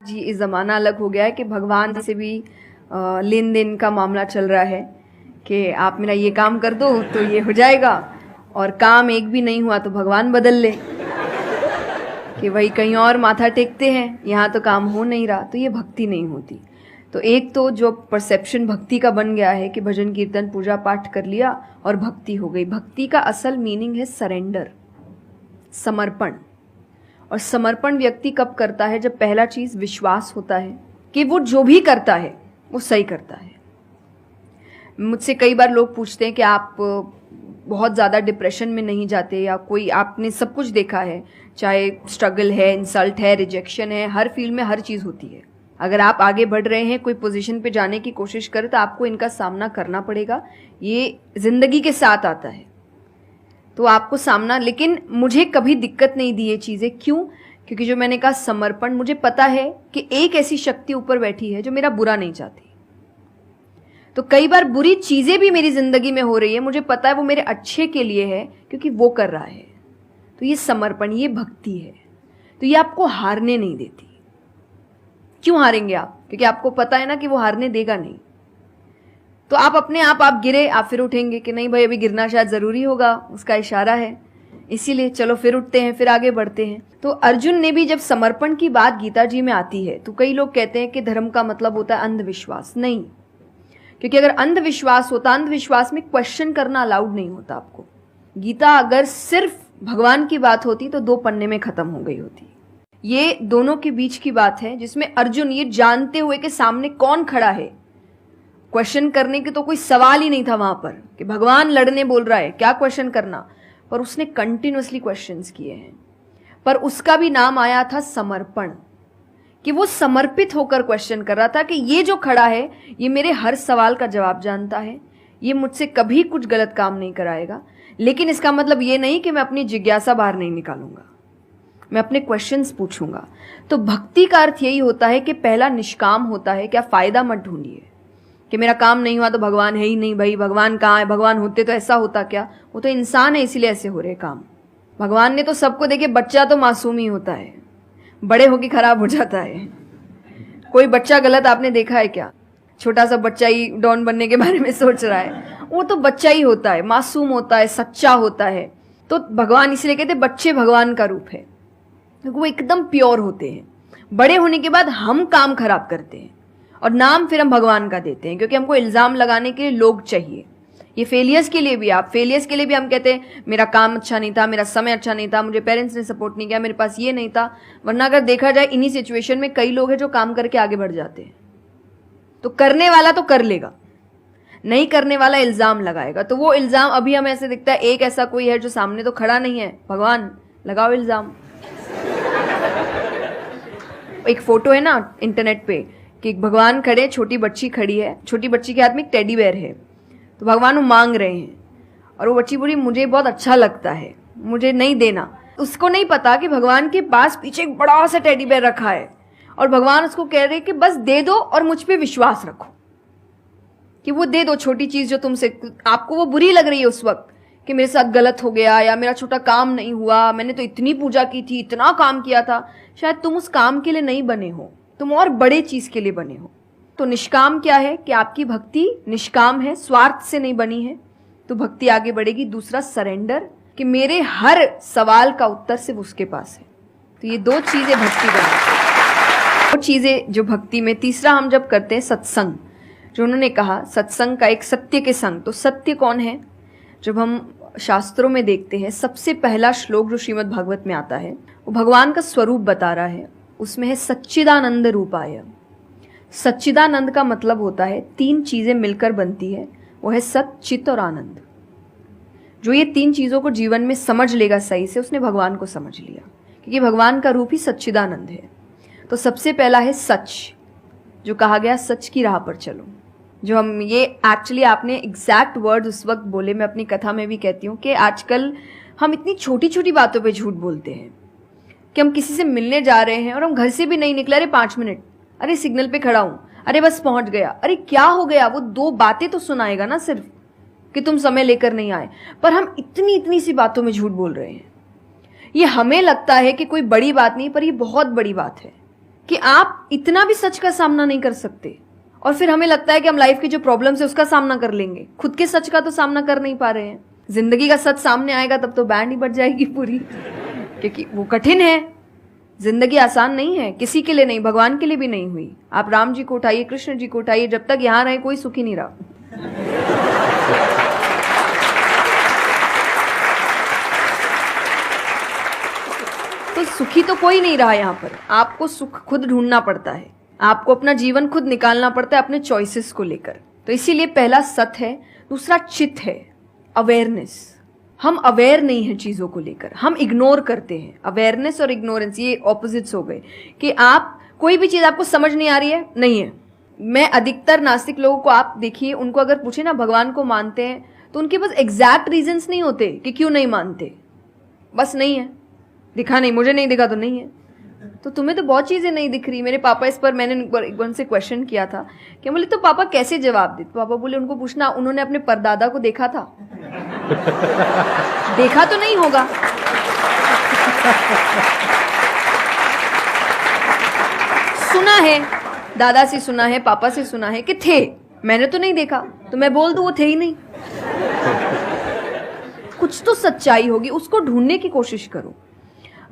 जी इस ज़माना अलग हो गया है कि भगवान से भी लेन देन का मामला चल रहा है कि आप मेरा ये काम कर दो तो ये हो जाएगा, और काम एक भी नहीं हुआ तो भगवान बदल ले कि वही कहीं और माथा टेकते हैं, यहाँ तो काम हो नहीं रहा। तो ये भक्ति नहीं होती। तो एक तो जो परसेप्शन भक्ति का बन गया है कि भजन कीर्तन पूजा पाठ कर लिया और भक्ति हो गई। भक्ति का असल मीनिंग है सरेंडर, समर्पण। और समर्पण व्यक्ति कब करता है? जब पहला चीज विश्वास होता है कि वो जो भी करता है वो सही करता है। मुझसे कई बार लोग पूछते हैं कि आप बहुत ज़्यादा डिप्रेशन में नहीं जाते, या कोई आपने सब कुछ देखा है, चाहे स्ट्रगल है, इंसल्ट है, रिजेक्शन है, हर फील्ड में हर चीज़ होती है। अगर आप आगे बढ़ रहे हैं, कोई पोजीशन पे जाने की कोशिश करें, तो आपको इनका सामना करना पड़ेगा। ये जिंदगी के साथ आता है, तो आपको सामना। लेकिन मुझे कभी दिक्कत नहीं दी ये चीज़ें। क्यों? क्योंकि जो मैंने कहा समर्पण, मुझे पता है कि एक ऐसी शक्ति ऊपर बैठी है जो मेरा बुरा नहीं चाहती। तो कई बार बुरी चीज़ें भी मेरी ज़िंदगी में हो रही है, मुझे पता है वो मेरे अच्छे के लिए है, क्योंकि वो कर रहा है। तो ये समर्पण, ये भक्ति है। तो ये आपको हारने नहीं देती। क्यों हारेंगे आप? क्योंकि आपको पता है ना कि वो हारने देगा नहीं। तो आप अपने आप गिरे, आप फिर उठेंगे कि नहीं भाई अभी गिरना शायद ज़रूरी होगा, उसका इशारा है, इसीलिए चलो फिर उठते हैं, फिर आगे बढ़ते हैं। तो अर्जुन ने भी जब समर्पण की बात गीता जी में आती है, तो कई लोग कहते हैं कि धर्म का मतलब होता है अंधविश्वास। नहीं, क्योंकि अगर अंधविश्वास होता, अंधविश्वास में क्वेश्चन करना अलाउड नहीं होता आपको। गीता अगर सिर्फ भगवान की बात होती तो 2 पन्ने में खत्म हो गई होती। ये दोनों के बीच की बात है, जिसमें अर्जुन ये जानते हुए कि सामने कौन खड़ा है, क्वेश्चन करने के तो कोई सवाल ही नहीं था वहां पर कि भगवान लड़ने बोल रहा है, क्या क्वेश्चन करना। पर उसने कंटिन्यूअसली क्वेश्चंस किए हैं, पर उसका भी नाम आया था समर्पण, कि वो समर्पित होकर क्वेश्चन कर रहा था कि ये जो खड़ा है ये मेरे हर सवाल का जवाब जानता है, ये मुझसे कभी कुछ गलत काम नहीं कराएगा। लेकिन इसका मतलब ये नहीं कि मैं अपनी जिज्ञासा बाहर नहीं निकालूंगा, मैं अपने क्वेश्चंस पूछूंगा। तो भक्ति का अर्थ यही होता है कि पहला निष्काम होता है। क्या फायदा मत ढूंढिए कि मेरा काम नहीं हुआ तो भगवान है ही नहीं। भाई भगवान कहाँ है? भगवान होते तो ऐसा होता क्या? वो तो इंसान है, इसीलिए ऐसे हो रहे काम। भगवान ने तो सबको देखे, बच्चा तो मासूम ही होता है, बड़े होके खराब हो जाता है। कोई बच्चा गलत आपने देखा है क्या? छोटा सा बच्चा ही डॉन बनने के बारे में सोच रहा है, वो तो बच्चा ही होता है, मासूम होता है, सच्चा होता है। तो भगवान इसलिए कहते बच्चे भगवान का रूप है, क्योंकि वो एकदम प्योर होते हैं। बड़े होने के बाद हम काम खराब करते हैं और नाम फिर हम भगवान का देते हैं, क्योंकि हमको इल्जाम लगाने के लिए लोग चाहिए। ये फेलियर्स के लिए भी, आप फेलियर्स के लिए भी हम कहते हैं मेरा काम अच्छा नहीं था, मेरा समय अच्छा नहीं था, मुझे पेरेंट्स ने सपोर्ट नहीं किया, मेरे पास ये नहीं था। वरना अगर देखा जाए इन्हीं सिचुएशन में कई लोग हैं जो काम करके आगे बढ़ जाते हैं। तो करने वाला तो कर लेगा, नहीं करने वाला इल्जाम लगाएगा। तो वो इल्जाम अभी हमें ऐसे दिखता है, एक ऐसा कोई है जो सामने तो खड़ा नहीं है, भगवान लगाओ इल्जाम। एक फोटो है ना इंटरनेट पे कि भगवान खड़े, छोटी बच्ची खड़ी है, छोटी बच्ची के हाथ में एक टेडी बेयर है, तो भगवान वो मांग रहे हैं और वो बच्ची बोली मुझे बहुत अच्छा लगता है, मुझे नहीं देना। उसको नहीं पता कि भगवान के पास पीछे एक बड़ा सा टेडी बेयर रखा है और भगवान उसको कह रहे कि बस दे दो और मुझ पे विश्वास रखो कि वो दे दो छोटी चीज जो तुमसे, आपको वो बुरी लग रही है उस वक्त कि मेरे साथ गलत हो गया या मेरा छोटा काम नहीं हुआ, मैंने तो इतनी पूजा की थी, इतना काम किया था। शायद तुम उस काम के लिए नहीं बने हो, तुम और बड़े चीज के लिए बने हो। तो निष्काम क्या है कि आपकी भक्ति निष्काम है, स्वार्थ से नहीं बनी है, तो भक्ति आगे बढ़ेगी। दूसरा सरेंडर, कि मेरे हर सवाल का उत्तर सिर्फ उसके पास है। तो ये 2 चीजें भक्ति बनाती, 2 चीजें जो भक्ति में। तीसरा हम जब करते हैं सत्संग, जो उन्होंने कहा सत्संग का एक सत्य के संग। तो सत्य कौन है? जब हम शास्त्रों में देखते हैं, सबसे पहला श्लोक जो श्रीमद् भागवत में आता है वो भगवान का स्वरूप बता रहा है। उसमें है सच्चिदानंद रूपाय। सच्चिदानंद का मतलब होता है 3 चीजें मिलकर बनती है, वो है सत, चित और आनंद। जो ये 3 चीजों को जीवन में समझ लेगा सही से, उसने भगवान को समझ लिया, क्योंकि भगवान का रूप ही सच्चिदानंद है। तो सबसे पहला है सच, जो कहा गया सच की राह पर चलो। जो हम ये एक्चुअली आपने एग्जैक्ट वर्ड उस वक्त बोले, मैं अपनी कथा में भी कहती हूँ कि आजकल हम इतनी छोटी छोटी बातों पे झूठ बोलते हैं कि हम किसी से मिलने जा रहे हैं और हम घर से भी नहीं निकले, अरे 5 मिनट, अरे सिग्नल पे खड़ा हूँ, अरे बस पहुंच गया, अरे क्या हो गया। वो 2 बातें तो सुनाएगा ना सिर्फ कि तुम समय लेकर नहीं आए, पर हम इतनी इतनी सी बातों में झूठ बोल रहे हैं। ये हमें लगता है कि कोई बड़ी बात नहीं, पर ये बहुत बड़ी बात है कि आप इतना भी सच का सामना नहीं कर सकते, और फिर हमें लगता है कि हम लाइफ की जो प्रॉब्लम्स है उसका सामना कर लेंगे, खुद के सच का तो सामना कर नहीं पा रहे हैं। जिंदगी का सच सामने आएगा तब तो बैंड ही बज जाएगी पूरी, क्योंकि वो कठिन है। जिंदगी आसान नहीं है, किसी के लिए नहीं, भगवान के लिए भी नहीं हुई। आप राम जी को उठाइए, कृष्ण जी को उठाइए, जब तक यहां रहे कोई सुखी नहीं रहा। तो सुखी तो कोई नहीं रहा यहां पर। आपको सुख खुद ढूंढना पड़ता है, आपको अपना जीवन खुद निकालना पड़ता है अपने चॉइसेस को लेकर। तो इसीलिए पहला सत है। दूसरा चित है, अवेयरनेस। हम अवेयर नहीं है चीजों को लेकर, हम इग्नोर करते हैं। अवेयरनेस और इग्नोरेंस ये ऑपोजिट्स हो गए, कि आप कोई भी चीज आपको समझ नहीं आ रही है, नहीं है। मैं अधिकतर नास्तिक लोगों को आप देखिए, उनको अगर पूछे ना भगवान को मानते हैं, तो उनके पास एग्जैक्ट रीजंस नहीं होते कि क्यों नहीं मानते। बस नहीं है, दिखा नहीं, मुझे नहीं दिखा तो नहीं है। तो तुम्हें तो बहुत चीजें नहीं दिख रही। मेरे पापा इस पर मैंने एक बार उनसे क्वेश्चन किया था कि बोले तो पापा कैसे जवाब दे। तो पापा बोले उनको पूछना उन्होंने अपने परदादा को देखा था। देखा तो नहीं होगा। सुना है, दादा से सुना है, पापा से सुना है कि थे, मैंने तो नहीं देखा, तो मैं बोल दूं वो थे ही नहीं। कुछ तो सच्चाई होगी, उसको ढूंढने की कोशिश करो।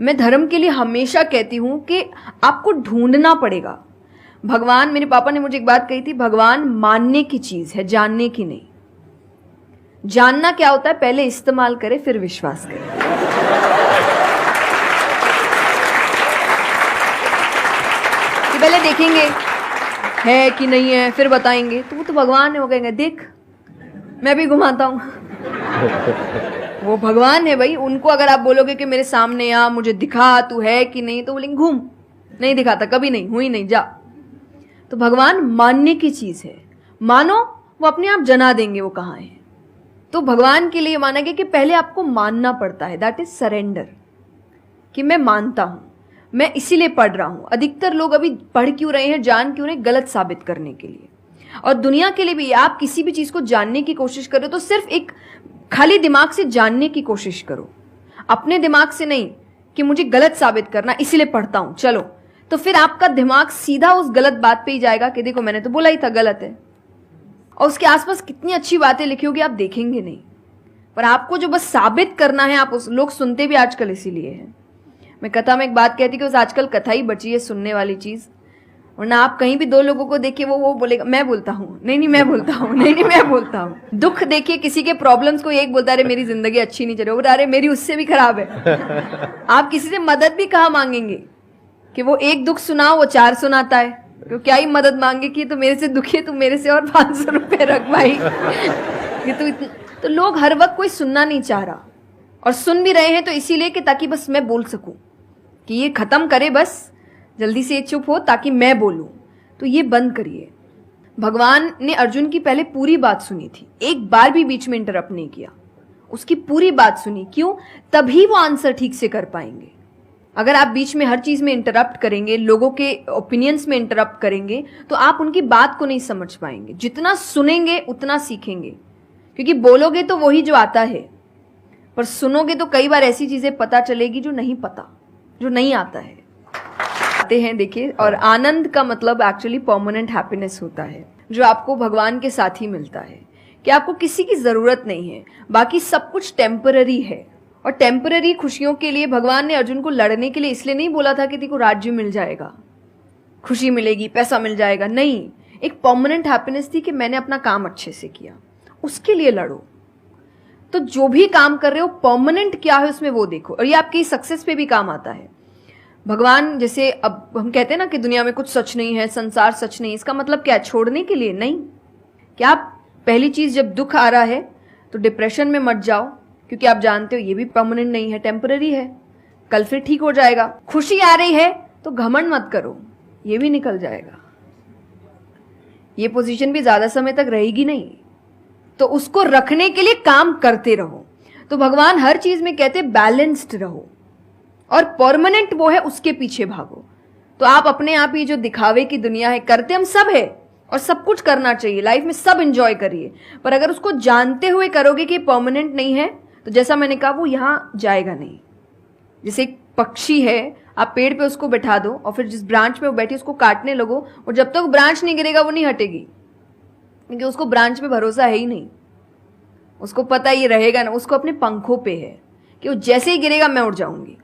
मैं धर्म के लिए हमेशा कहती हूं कि आपको ढूंढना पड़ेगा। भगवान, मेरे पापा ने मुझे एक बात कही थी, भगवान मानने की चीज है, जानने की नहीं। जानना क्या होता है, पहले इस्तेमाल करे फिर विश्वास करे। कि पहले देखेंगे है कि नहीं है, फिर बताएंगे। तो वो तो भगवान है, वो कहेंगे देख मैं भी घुमाता हूं। वो भगवान है भाई। उनको अगर आप बोलोगे कि मेरे सामने आ, मुझे दिखा तू है कि नहीं, तो बोलेंगे घूम, नहीं दिखाता, कभी नहीं हुई, नहीं जा। तो भगवान मानने की चीज है, मानो वो अपने आप जना देंगे वो कहाँ है। तो भगवान के लिए माना गया कि पहले आपको मानना पड़ता है, दैट इज सरेंडर, कि मैं मानता हूं, मैं इसीलिए पढ़ रहा हूं। अधिकतर लोग अभी पढ़ क्यों रहे हैं, जान क्यों रहे, गलत साबित करने के लिए। और दुनिया के लिए भी, आप किसी भी चीज को जानने की कोशिश करो तो सिर्फ एक खाली दिमाग से जानने की कोशिश करो, अपने दिमाग से नहीं कि मुझे गलत साबित करना इसीलिए पढ़ता हूं चलो। तो फिर आपका दिमाग सीधा उस गलत बात पे ही जाएगा कि देखो मैंने तो बोला ही था गलत है। और उसके आसपास कितनी अच्छी बातें लिखी होगी आप देखेंगे नहीं, पर आपको जो बस साबित करना है, आप उस लोग सुनते भी आजकल इसीलिए है। मैं कथा में एक बात कहती कि बस आजकल कथा ही बची है सुनने वाली चीज, वरना आप कहीं भी दो लोगों को देखिए वो बोलेगा मैं बोलता हूँ, नहीं मैं बोलता हूँ, नहीं मैं बोलता हूँ। दुख देखिए किसी के, प्रॉब्लम्स को एक बोलता है अरे मेरी जिंदगी अच्छी नहीं चल रही, अरे मेरी उससे भी खराब है। आप किसी से मदद भी कहाँ मांगेंगे कि वो एक दुख सुनाओ वो 4 सुनाता है, तो क्या ही मदद मांगे कि तो मेरे से दुखी है, तू मेरे से और 500 रुपए रख भाई। ये तो लोग हर वक्त कोई सुनना नहीं चाह रहा, और सुन भी रहे हैं तो इसीलिए कि ताकि बस मैं बोल सकूं, कि ये खत्म करे बस जल्दी से चुप हो ताकि मैं बोलूं। तो ये बंद करिए। भगवान ने अर्जुन की पहले पूरी बात सुनी थी, एक बार भी बीच में इंटरप्ट नहीं किया, उसकी पूरी बात सुनी। क्यों? तभी वो आंसर ठीक से कर पाएंगे। अगर आप बीच में हर चीज में इंटरप्ट करेंगे, लोगों के ओपिनियंस में इंटरप्ट करेंगे, तो आप उनकी बात को नहीं समझ पाएंगे। जितना सुनेंगे उतना सीखेंगे, क्योंकि बोलोगे तो वही जो आता है, पर सुनोगे तो कई बार ऐसी चीजें पता चलेगी जो नहीं पता, जो नहीं आता है। आते हैं देखिए, और आनंद का मतलब एक्चुअली परमानेंट हैप्पीनेस होता है, जो आपको भगवान के साथ ही मिलता है, कि आपको किसी की जरूरत नहीं है, बाकी सब कुछ टेम्पररी है। और टेम्पररी खुशियों के लिए भगवान ने अर्जुन को लड़ने के लिए इसलिए नहीं बोला था कि तेको राज्य मिल जाएगा, खुशी मिलेगी, पैसा मिल जाएगा, नहीं। एक परमानेंट हैप्पीनेस थी कि मैंने अपना काम अच्छे से किया, उसके लिए लड़ो। तो जो भी काम कर रहे हो परमानेंट क्या है उसमें वो देखो, और ये आपकी सक्सेस पे भी काम आता है। भगवान जैसे अब हम कहते हैं ना कि दुनिया में कुछ सच नहीं है, संसार सच नहीं, इसका मतलब क्या? छोड़ने के लिए नहीं। क्या आप पहली चीज जब दुख आ रहा है तो डिप्रेशन में मत जाओ, क्योंकि आप जानते हो ये भी परमानेंट नहीं है, टेम्पररी है, कल फिर ठीक हो जाएगा। खुशी आ रही है तो घमंड मत करो, ये भी निकल जाएगा, ये पोजीशन भी ज्यादा समय तक रहेगी नहीं, तो उसको रखने के लिए काम करते रहो। तो भगवान हर चीज में कहते बैलेंस्ड रहो, और परमानेंट वो है उसके पीछे भागो। तो आप अपने आप ही जो दिखावे की दुनिया है, करते हम सब है और सब कुछ करना चाहिए लाइफ में, सब एंजॉय करिए, पर अगर उसको जानते हुए करोगे कि परमानेंट नहीं है, तो जैसा मैंने कहा वो यहां जाएगा नहीं। जैसे एक पक्षी है, आप पेड़ पे उसको बैठा दो और फिर जिस ब्रांच पे वो बैठी उसको काटने लगो, और जब तक ब्रांच नहीं गिरेगा वो नहीं हटेगी, क्योंकि उसको ब्रांच पे भरोसा है ही नहीं। उसको पता ये रहेगा ना, उसको अपने पंखों पे है कि वो जैसे ही गिरेगा मैं उड़ जाऊंगी।